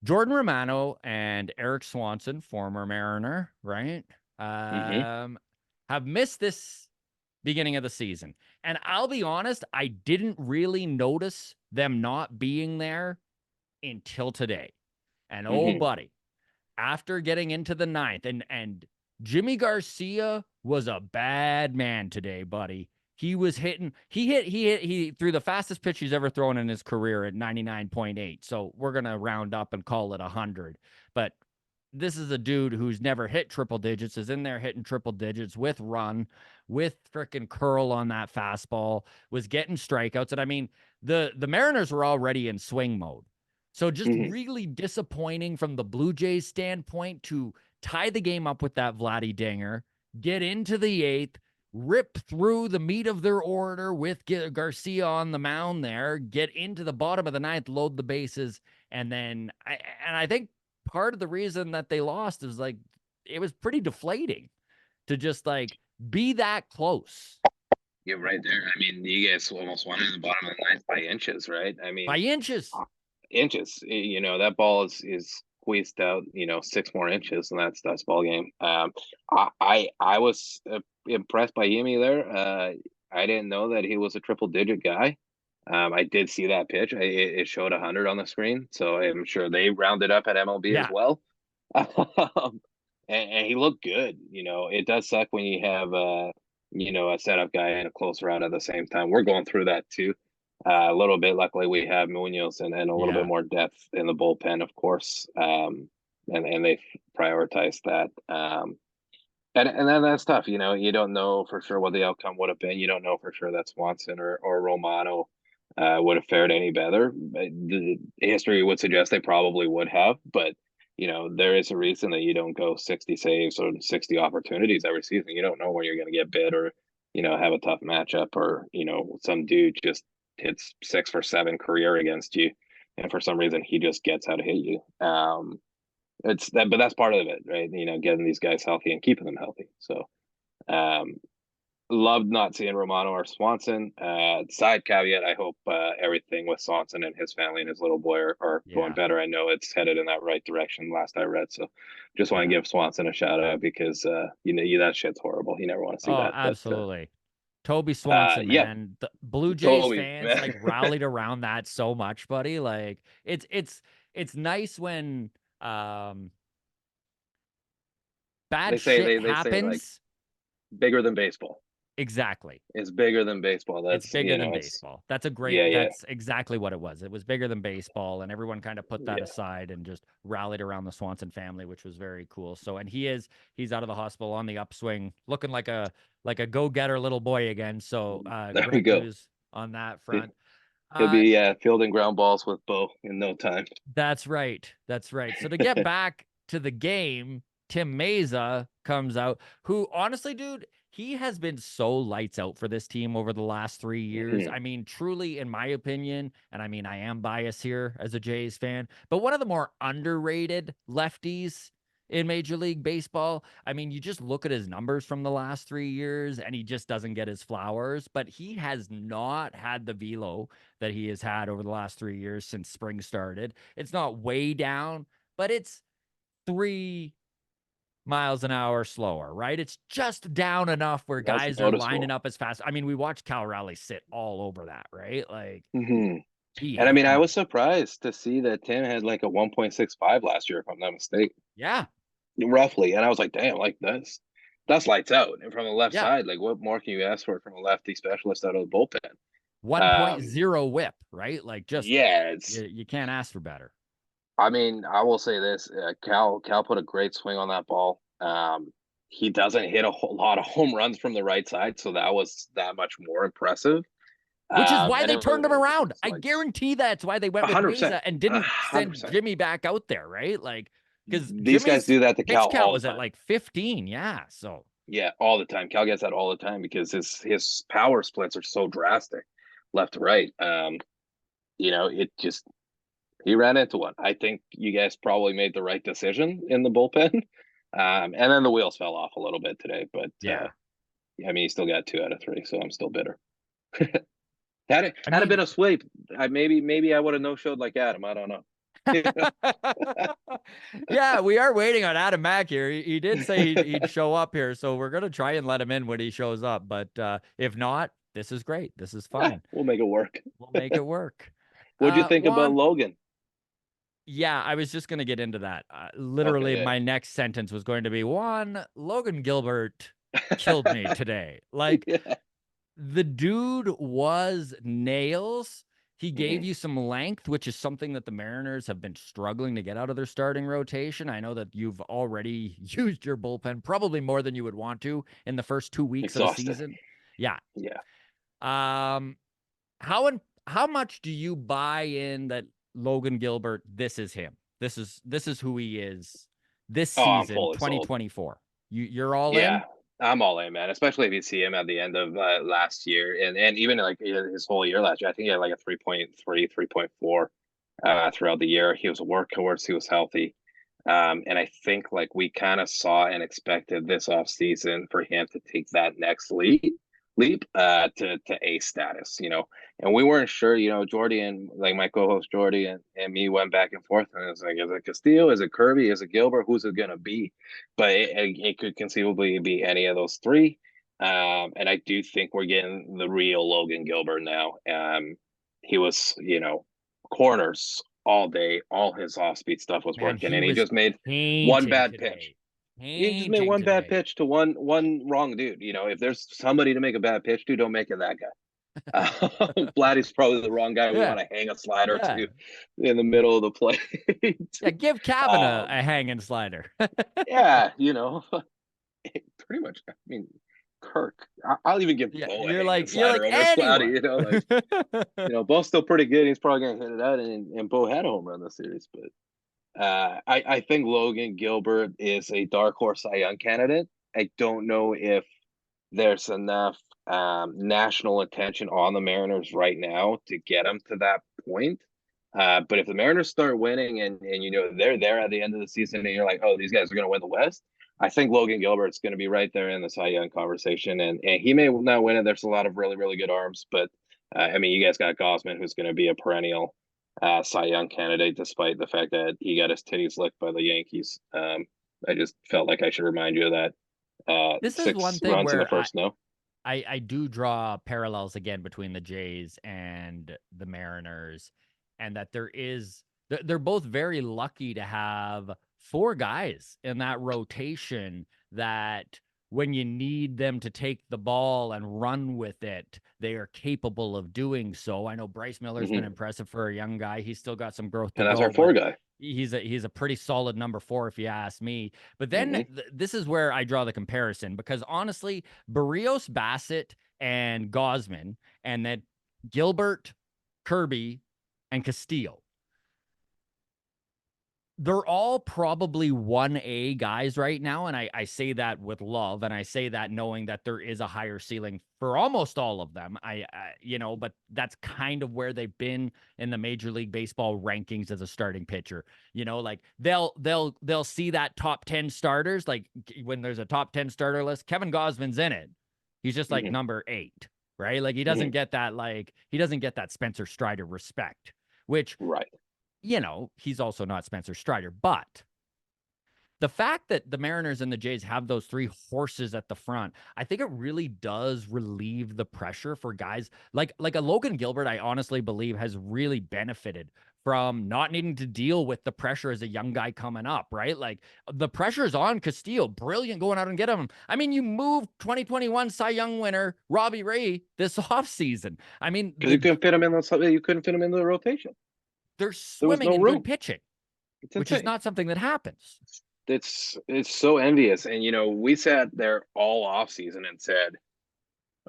Jordan Romano and Eric Swanson, former Mariner, right? Hmm. Have missed this beginning of the season. And I'll be honest, I didn't really notice them not being there until today. And oh, Hmm. buddy, after getting into the ninth, and Jimmy Garcia was a bad man today, buddy. He was hitting, he threw the fastest pitch he's ever thrown in his career at 99.8. So we're going to round up and call it 100. But this is a dude who's never hit triple digits, is in there hitting triple digits with run, with freaking curl on that fastball, was getting strikeouts. And I mean, the Mariners were already in swing mode. So just Hmm. really disappointing from the Blue Jays standpoint to tie the game up with that Vladdy dinger, get into the eighth, rip through the meat of their order with Garcia on the mound there, get into the bottom of the ninth, load the bases, and then I think part of the reason that they lost is like it was pretty deflating to just like be that close You're right there. I mean, you guys almost won in the bottom of the ninth by inches, right? I by mean, inches. inches. That ball is squeezed out. 6 more inches, and that's ball game. I was impressed by Yimi there. I didn't know that he was a triple digit guy. I did see that pitch. It showed 100 on the screen, so I'm sure they rounded up at MLB as Yeah. well. And he looked good. It does suck when you have a setup guy and a closer out at the same time. We're going through that too. A little bit. Luckily, we have Munoz and a little bit Yeah. more depth in the bullpen, of course. And they prioritized that. And then that's tough. You don't know for sure what the outcome would have been. You don't know for sure that Swanson or Romano would have fared any better. The history would suggest they probably would have, but there is a reason that you don't go 60 saves or 60 opportunities every season. You don't know when you're going to get bit or have a tough matchup or some dude just hits 6 for 7 career against you, and for some reason he just gets how to hit you. It's that, but that's part of it, right? Getting these guys healthy and keeping them healthy. So, um, loved not seeing Romano or Swanson. Side caveat: I hope everything with Swanson and his family and his little boy are going Yeah. better. I know it's headed in that right direction. Last I read, so just want to Yeah. give Swanson a shout out because that shit's horrible. You never want to see Oh, that. But absolutely. Toby Swanson, yeah, man. The Blue Jays Toby, fans man. like rallied around that so much, buddy. Like it's nice when um they bad say shit they say like happens. bigger than baseball. Exactly. It's bigger than baseball. It's That's bigger than it's baseball. yeah, yeah, That's exactly what it was. It was bigger than baseball, and everyone kind of put that yeah. aside and just rallied around the Swanson family, which was very cool. So, and he's out of the hospital on the upswing, looking like a go-getter little boy again. So, There we great go. news on that front. He'll Uh, be fielding ground balls with Bo in no time. that's right. That's right. So to get back to the game, Tim Meza comes out, who honestly, dude, he has been so lights out for this team over the last 3 years. Mhm. I mean, truly, in my opinion, and I mean, I am biased here as a Jays fan, but one of the more underrated lefties in Major League Baseball. I mean, you just look at his numbers from the last 3 years and he just doesn't get his flowers, but he has not had the velo that he has had over the last 3 years since spring started. It's not way down, but it's 3 miles an hour slower, right? It's just down enough where That's guys are lining noticeable. up as fast. I mean, we watched Cal Raleigh sit all over that, right? Like Hmm. he And I mean, I was hammered. surprised to see that Tim had like a 1.65 last year, if I'm not mistaken, Yeah. roughly. And I was like, damn, like that's lights out. And from the left Yeah. side, like what more can you ask for from a lefty specialist out of the bullpen? Um, 1.0 whip, right? Like just yeah, it's. you can't ask for better. I mean, I will say this: Cal put a great swing on that ball. He doesn't hit a whole lot of home runs from the right side, so that was that much more impressive. Which is why And they it was, turned him around. it's I like guarantee that's why they went with 100%, Mesa and a didn't hundred send percent. Jimmy back out there, right? Like, because These guys Jimmy's do that to pitch Cal count all was the at time. like 15. Yeah. So, Yeah, all the time. Cal gets that all the time because his power splits are so drastic, left to right. It just he ran into one. I think you guys probably made the right decision in the bullpen. And then the wheels fell off a little bit today, but yeah. I mean, he still got 2 out of 3, so I'm still bitter. Had it I had it been mean, a sweep, maybe I would have no showed like Adam. I don't know. Yeah, we are waiting on Adam Mack here. He did say he'd show up here, so we're gonna try and let him in when he shows up. But if not, this is great. This is fine. We'll make it work. We'll make it work. What'd you think about Juan, Logan? yeah, I was just gonna get into that. Okay, Literally, yeah. my next sentence was going to be Juan Logan Gilbert killed me today. Like Yeah. the dude was nails. He gave Mhm. you some length, which is something that the Mariners have been struggling to get out of their starting rotation. I know that you've already used your bullpen probably more than you would want to in the first 2 weeks of the Exhausted. season. Yeah. Yeah. Um, how much do you buy in that Logan Gilbert, this is him. This is who he is this Oh, I'm season, fully sold. 2024. You're all Yeah, in? I'm all in, man. Especially if you see him at the end of last year, and even like his whole year last year. I think he had like a 3.3, 3.4 throughout the year. He was a workhorse. He was healthy. And I think like we kind of saw and expected this off season for him to take that next leap to A status, and we weren't sure, Jordy and like my co-host Jordy and me went back and forth, and it's like, is it Castillo, is it Kirby, is it Gilbert, who's it gonna be? But it could conceivably be any of those three. And I do think we're getting the real Logan Gilbert now. He was, corners all day. All his off speed stuff was Man, working, he and he was just made one painting bad pitch. today. He just made Painting one bad today. pitch to one wrong dude. If there's somebody to make a bad pitch to, don't make it that guy. Vladdy's probably the wrong guy we Yeah. want to hang a slider Yeah. to in the middle of the plate. Yeah. Give Cavan a um, hanging slider. yeah, pretty much. I mean, Kirk. I'll even give Yeah. Bo a You're hanging like, you're slider like over Vladdy. anyone. Bo's still pretty good. He's probably gonna hit it out, and Bo had a home run this series, but I think Logan Gilbert is a dark horse Cy Young candidate. I don't know if there's enough national attention on the Mariners right now to get them to that point. But if the Mariners start winning and they're there at the end of the season and you're like, oh, these guys are going to win the West, I think Logan Gilbert's going to be right there in the Cy Young conversation, and he may not win it. There's a lot of really really good arms, but I mean, you guys got Gosman, who's going to be a perennial Cy Young candidate, despite the fact that he got his titties licked by the Yankees. I just felt like I should remind you of that. This is one Six thing runs in the where first, no. I do draw parallels again between the Jays and the Mariners, and that they're both very lucky to have four guys in that rotation that when you need them to take the ball and run with it, they are capable of doing so. I know Bryce Miller's been Mm-hmm. impressive for a young guy. He's still got some growth to And that's our go, but four guy. he's a pretty solid number 4 if you ask me. But then Mm-hmm. this is where I draw the comparison, because honestly, Barrios, Bassett, and Gosman, and then Gilbert, Kirby, and Castillo, they're all probably 1A guys right now. And I say that with love. And I say that knowing that there is a higher ceiling for almost all of them. But that's kind of where they've been in the Major League Baseball rankings as a starting pitcher. Like they'll see that top 10 starters. Like when there's a top 10 starter list, Kevin Gosman's in it. He's just like Mm-hmm. number 8, right? Like he Mm-hmm. doesn't get that Spencer Strider respect, which, Right. he's also not Spencer Strider. But the fact that the Mariners and the Jays have those three horses at the front, I think it really does relieve the pressure for guys like a Logan Gilbert. I honestly believe has really benefited from not needing to deal with the pressure as a young guy coming up, right? Like the pressure is on Castillo. Brilliant going out and get him. I mean, you moved 2021 Cy Young winner Robbie Ray this offseason. I mean, Because you couldn't fit him in you couldn't fit him into the rotation. they're There was swimming no in good room. pitching, It's which is insane. not something that happens. It's so envious. And we sat there all off season and said,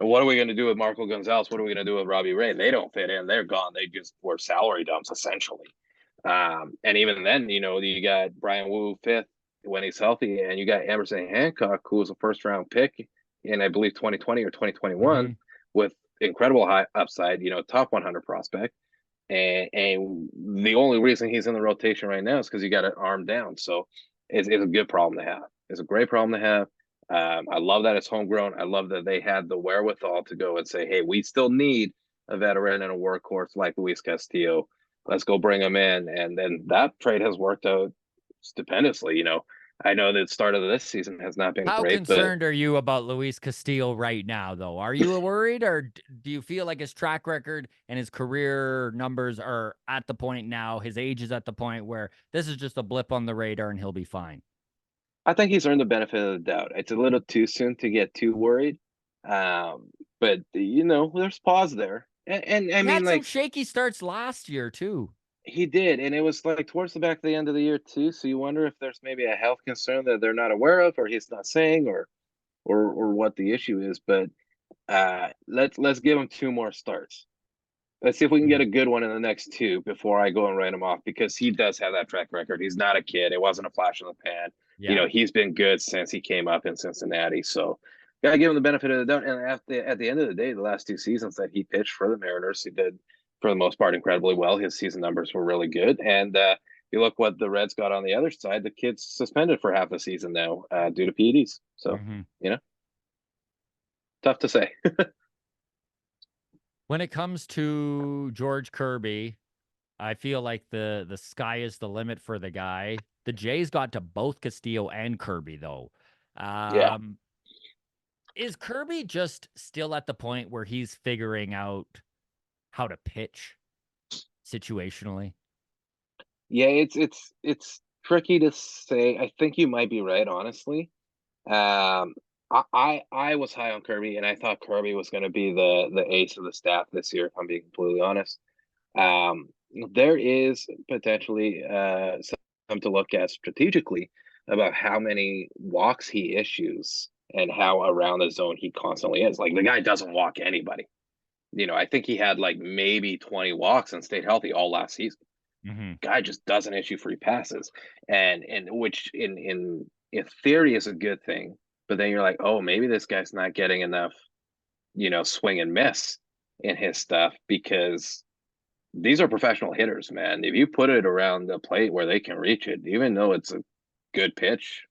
what are we going to do with Marco Gonzalez? What are we going to do with Robbie Ray? They don't fit in. They're gone. They just were salary dumps essentially. And even then, you got Brian Wu fifth when he's healthy, and you got Emerson Hancock, who was a first round pick in, I believe, 2020 or 2021 with incredible high upside, top 100 prospect. And the only reason he's in the rotation right now is because you got an arm down. So it's a good problem to have. It's a great problem to have. I love that it's homegrown. I love that they had the wherewithal to go and say, hey, we still need a veteran and a workhorse like Luis Castillo. let's go bring him in. And then that trade has worked out stupendously. I know that the start of this season has not been How great, but concerned are you about Luis Castillo right now, though? Are you worried, or do you feel like his track record and his career numbers are at the point now, his age is at the point where this is just a blip on the radar and he'll be fine? I think he's earned the benefit of the doubt. It's a little too soon to get too worried. But there's pause there. And I He mean, had some like, shaky starts last year, too. he did, and it was like towards the back of the end of the year too. So you wonder if there's maybe a health concern that they're not aware of, or he's not saying, or what the issue is. But let's give him two more starts. Let's see if we can get Mhm. a good one in the next two before I go and write him off, because he does have that track record. He's not a kid. It wasn't a flash in the pan. Yeah. He's been good since he came up in Cincinnati. So gotta give him the benefit of the doubt. And at the end of the day, the last two seasons that he pitched for the Mariners, he did for the most part incredibly well. His season numbers were really good. And you look what the Reds got on the other side. The kid's suspended for half the season now due to PEDs. So Hmm. tough to say. When it comes to George Kirby, I feel like the sky is the limit for the guy. The Jays got to both Castillo and Kirby, though. Yeah. Um, is Kirby just still at the point where he's figuring out how to pitch situationally? Yeah, it's tricky to say. I think you might be right, honestly. Um, I was high on Kirby, and I thought Kirby was going to be the ace of the staff this year, if I'm being completely honest. Um, there is potentially some to look at strategically about how many walks he issues and how around the zone he constantly is. Like, the guy doesn't walk anybody. I think he had like maybe 20 walks and stayed healthy all last season. Hmm. Guy just doesn't issue free passes, and which in theory is a good thing. But then you're like, oh, maybe this guy's not getting enough, swing and miss in his stuff, because these are professional hitters, man. If you put it around the plate where they can reach it, even though it's a good pitch,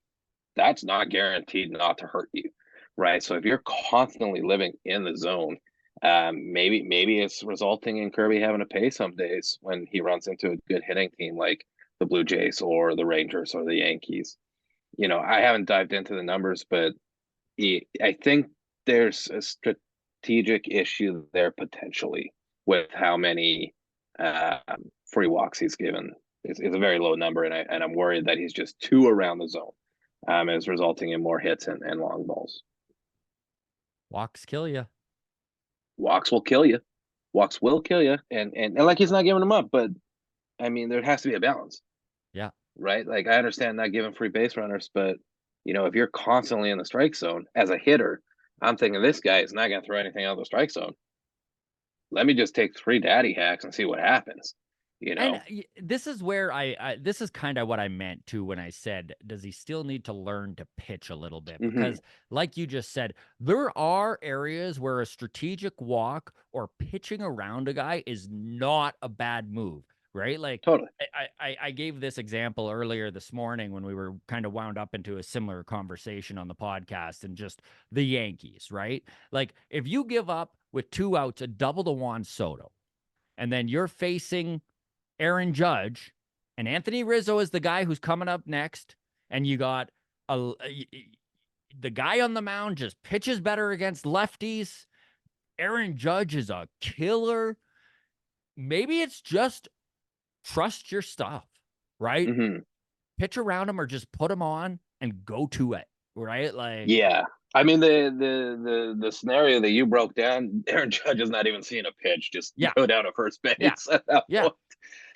that's not guaranteed not to hurt you, right? So if you're constantly living in the zone, maybe it's resulting in Kirby having to pay some days when he runs into a good hitting team like the Blue Jays or the Rangers or the Yankees. I haven't dived into the numbers, but I think there's a strategic issue there potentially with how many free walks he's given. It's a very low number, and I'm worried that he's just too around the zone, is resulting in more hits and long balls. Walks kill you. Walks will kill you. Walks will kill you, and like, he's not giving them up, but I mean, there has to be a balance, Yeah. right? Like, I understand not giving free base runners, but if you're constantly in the strike zone as a hitter, I'm thinking this guy is not going to throw anything out of the strike zone. Let me just take 3 daddy hacks and see what happens. You And know, this is where this is kind of what I meant too when I said, does he still need to learn to pitch a little bit? hmm Because, like you just said, there are areas where a strategic walk or pitching around a guy is not a bad move, right? Like, totally. I gave this example earlier this morning when we were kind of wound up into a similar conversation on the podcast, and just the Yankees, right? Like, if you give up with 2 outs a double to Juan Soto, and then you're facing Aaron Judge, and Anthony Rizzo is the guy who's coming up next, and you got the guy on the mound just pitches better against lefties. Aaron Judge is a killer. Maybe it's just trust your stuff, right? hmm Pitch around him or just put him on and go to it, right? Like, Yeah. I mean, the scenario that you broke down, Aaron Judge is not even seeing a pitch, just yeah, go down to first yeah, base at that yeah, point.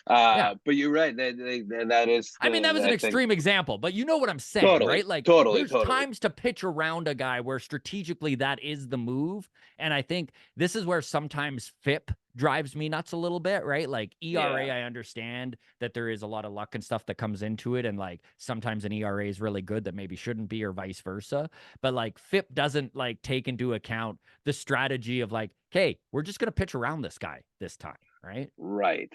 yeah. But you're right. That is I mean, that was an I think extreme example, but you know what I'm saying, totally, right? Like, totally, there's totally. times to pitch around a guy where strategically that is the move. And I think this is where sometimes FIP drives me nuts a little bit, right? Like, ERA, Yeah. I understand that there is a lot of luck and stuff that comes into it. And like, sometimes an ERA is really good that maybe shouldn't be, or vice versa. But like, FIP doesn't like take into account the strategy of like, hey, we're just going to pitch around this guy this time, right? Right.